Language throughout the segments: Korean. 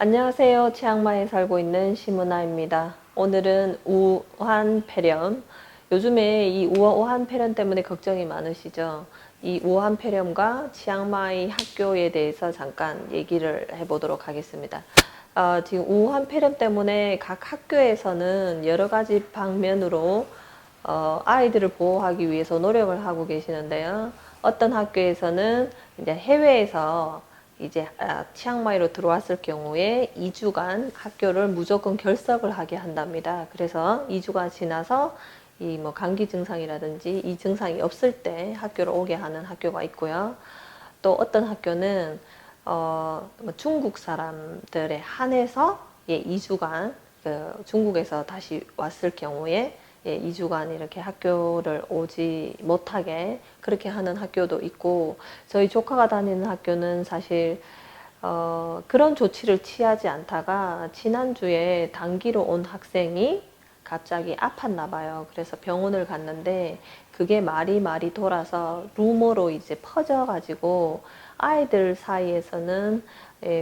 안녕하세요. 치앙마이에 살고 있는 심은아입니다. 오늘은 우한 폐렴. 요즘에 이 우한 폐렴 때문에 걱정이 많으시죠? 이 우한 폐렴과 치앙마이 학교에 대해서 잠깐 얘기를 해보도록 하겠습니다. 지금 우한 폐렴 때문에 각 학교에서는 여러 가지 방면으로 아이들을 보호하기 위해서 노력을 하고 계시는데요. 어떤 학교에서는 이제 해외에서 이제 치앙마이로 들어왔을 경우에 2주간 학교를 무조건 결석을 하게 한답니다. 그래서 2주가 지나서 이 뭐 감기 증상이라든지 이 증상이 없을 때 학교를 오게 하는 학교가 있고요. 또 어떤 학교는 뭐 중국 사람들에 한해서 2주간 중국에서 다시 왔을 경우에 2주간 이렇게 학교를 오지 못하게 그렇게 하는 학교도 있고, 저희 조카가 다니는 학교는 사실 그런 조치를 취하지 않다가 지난주에 단기로 온 학생이 갑자기 아팠나 봐요. 그래서 병원을 갔는데 그게 말이 돌아서 루머로 이제 퍼져가지고 아이들 사이에서는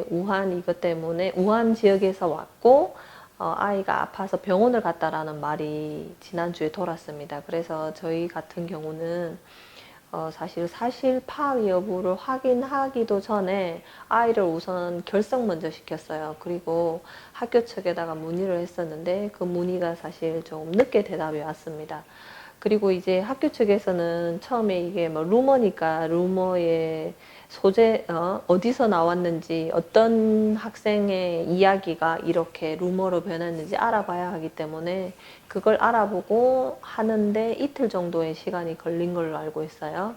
우한 이것 때문에 우한 지역에서 왔고 아이가 아파서 병원을 갔다라는 말이 지난주에 돌았습니다. 그래서 저희 같은 경우는 사실 사실파 여부를 확인하기도 전에 아이를 우선 결석 먼저 시켰어요. 그리고 학교 측에다가 문의를 했었는데 그 문의가 사실 좀 늦게 대답이 왔습니다. 그리고 이제 학교 측에서는 처음에 이게 뭐 루머니까 루머의 소재, 어디서 나왔는지, 어떤 학생의 이야기가 이렇게 루머로 변했는지 알아봐야 하기 때문에 그걸 알아보고 하는데 이틀 정도의 시간이 걸린 걸로 알고 있어요.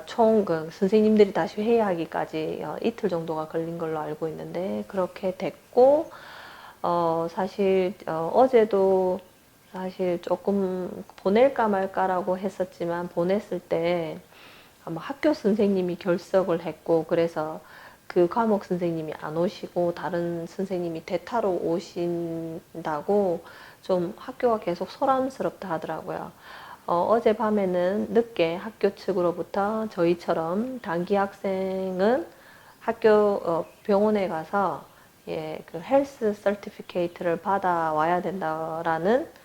총 선생님들이 다시 회의하기까지 이틀 정도가 걸린 걸로 알고 있는데 그렇게 됐고, 사실 어제도 사실 조금 보낼까 말까라고 했었지만 보냈을 때 아마 학교 선생님이 결석을 했고, 그래서 그 과목 선생님이 안 오시고 다른 선생님이 대타로 오신다고 좀 학교가 계속 소란스럽다 하더라고요. 어젯밤에는 늦게 학교 측으로부터 저희처럼 단기 학생은 학교 병원에 가서 그 헬스 서티피케이트를 받아와야 된다라는,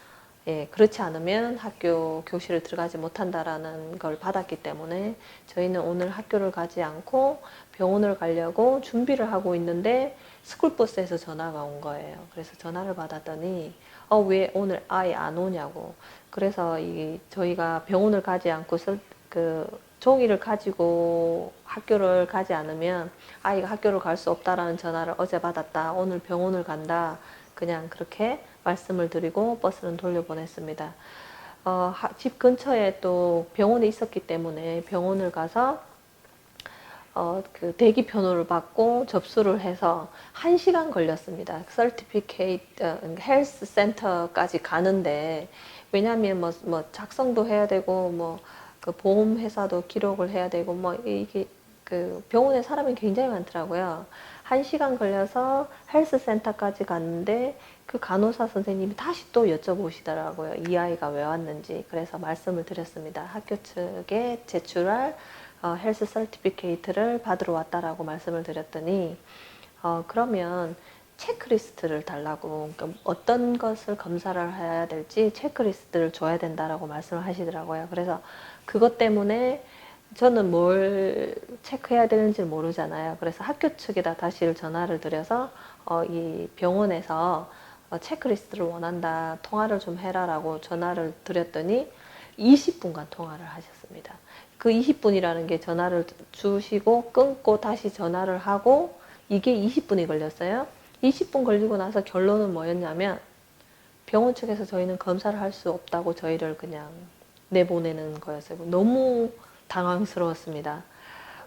그렇지 않으면 학교 교실을 들어가지 못한다라는 걸 받았기 때문에 저희는 오늘 학교를 가지 않고 병원을 가려고 준비를 하고 있는데 스쿨버스에서 전화가 온 거예요. 그래서 전화를 받았더니 왜 오늘 아예 안 오냐고. 그래서 저희가 병원을 가지 않고 그 종이를 가지고 학교를 가지 않으면 아이가 학교를 갈 수 없다라는 전화를 어제 받았다. 오늘 병원을 간다. 그냥 그렇게 말씀을 드리고 버스는 돌려보냈습니다. 집 근처에 또 병원이 있었기 때문에 병원을 가서 그 대기 편호를 받고 접수를 해서 1시간 걸렸습니다. 서티피케이트 헬스 센터까지 가는데, 왜냐하면 뭐 작성도 해야 되고 뭐 그 보험 회사도 기록을 해야 되고 뭐 이게 그 병원에 사람이 굉장히 많더라고요. 1시간 걸려서 헬스 센터까지 갔는데 그 간호사 선생님이 다시 또 여쭤보시더라고요. 이 아이가 왜 왔는지. 그래서 말씀을 드렸습니다. 학교 측에 제출할 헬스 서티피케이트를 받으러 왔다라고 말씀을 드렸더니 그러면 체크리스트를 달라고, 그러니까 어떤 것을 검사를 해야 될지 체크리스트를 줘야 된다라고 말씀을 하시더라고요. 그래서 그것 때문에 저는 뭘 체크해야 되는지 모르잖아요. 그래서 학교 측에다 다시 전화를 드려서 이 병원에서 체크리스트를 원한다, 통화를 좀 해라라고 전화를 드렸더니 20분간 통화를 하셨습니다. 그 20분이라는 게 전화를 주시고 끊고 다시 전화를 하고 이게 20분이 걸렸어요. 20분 걸리고 나서 결론은 뭐였냐면 병원 측에서 저희는 검사를 할 수 없다고 저희를 그냥 내보내는 거였어요. 너무 당황스러웠습니다.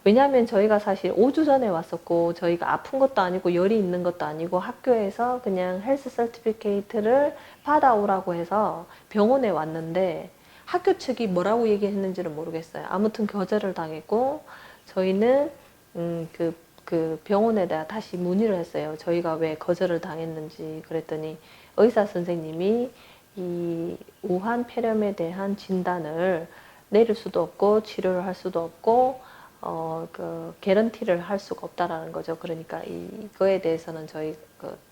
왜냐하면 저희가 사실 5주 전에 왔었고 저희가 아픈 것도 아니고 열이 있는 것도 아니고 학교에서 그냥 헬스 서티피케이트를 받아오라고 해서 병원에 왔는데 학교 측이 뭐라고 얘기했는지를 모르겠어요. 아무튼 거절을 당했고 저희는 그 병원에다 다시 문의를 했어요. 저희가 왜 거절을 당했는지. 그랬더니 의사 선생님이 이 우한 폐렴에 대한 진단을 내릴 수도 없고 치료를 할 수도 없고 개런티를 할 수가 없다라는 거죠. 그러니까 이거에 대해서는 저희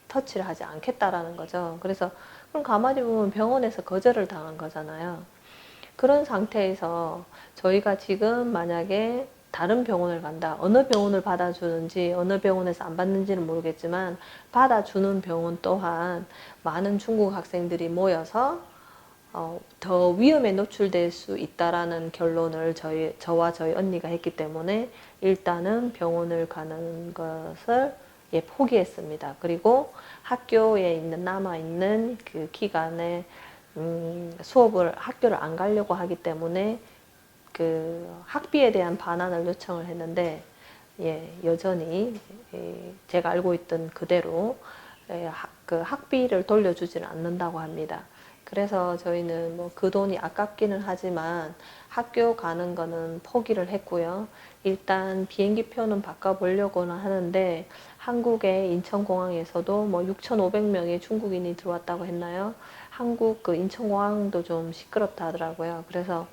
터치를 하지 않겠다라는 거죠. 그래서 그럼 가만히 보면 병원에서 거절을 당한 거잖아요. 그런 상태에서 저희가 지금 만약에 다른 병원을 간다. 어느 병원을 받아주는지 어느 병원에서 안 받는지는 모르겠지만 받아주는 병원 또한 많은 중국 학생들이 모여서 더 위험에 노출될 수 있다라는 결론을 저와 저희 언니가 했기 때문에 일단은 병원을 가는 것을 포기했습니다. 그리고 학교에 남아있는 그 기간에 학교를 안 가려고 하기 때문에 그 학비에 대한 반환을 요청을 했는데 여전히 제가 알고 있던 그대로 그 학비를 돌려주지는 않는다고 합니다. 그래서 저희는 뭐 그 돈이 아깝기는 하지만 학교 가는 거는 포기를 했고요. 일단 비행기 표는 바꿔보려고는 하는데 한국의 인천공항에서도 뭐 6,500명의 중국인이 들어왔다고 했나요? 한국 그 인천공항도 좀 시끄럽다 하더라고요. 그래서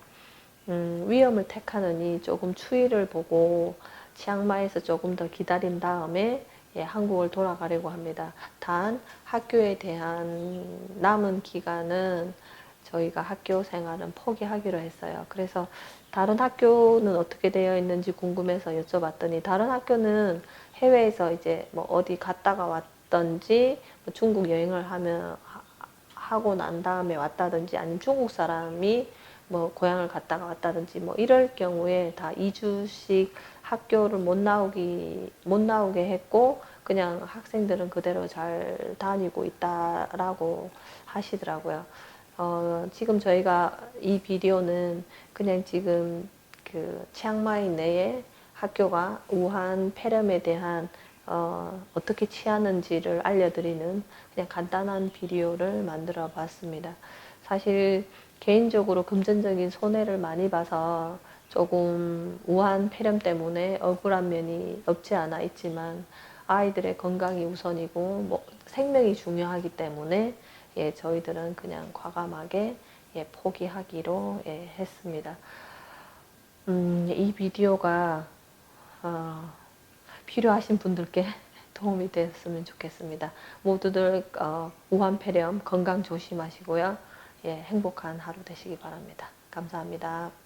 위험을 택하느니 조금 추위를 보고 치앙마이에서 조금 더 기다린 다음에 한국을 돌아가려고 합니다. 단 학교에 대한 남은 기간은 저희가 학교 생활은 포기하기로 했어요. 그래서 다른 학교는 어떻게 되어 있는지 궁금해서 여쭤봤더니 다른 학교는 해외에서 이제 뭐 어디 갔다가 왔던지 뭐 중국 여행을 하고 난 다음에 왔다든지 아니면 중국 사람이 뭐 고향을 갔다가 왔다든지 뭐 이럴 경우에 다 2주씩 학교를 못 나오게 했고 그냥 학생들은 그대로 잘 다니고 있다라고 하시더라고요. 지금 저희가 이 비디오는 그냥 지금 그 치앙마이 내에 학교가 우한 폐렴에 대한 어떻게 취하는지를 알려드리는 그냥 간단한 비디오를 만들어 봤습니다. 사실 개인적으로 금전적인 손해를 많이 봐서 조금 우한 폐렴 때문에 억울한 면이 없지 않아 있지만 아이들의 건강이 우선이고 뭐 생명이 중요하기 때문에 저희들은 그냥 과감하게 포기하기로 했습니다. 이 비디오가 필요하신 분들께 도움이 되었으면 좋겠습니다. 모두들 우한 폐렴 건강 조심하시고요. 행복한 하루 되시기 바랍니다. 감사합니다.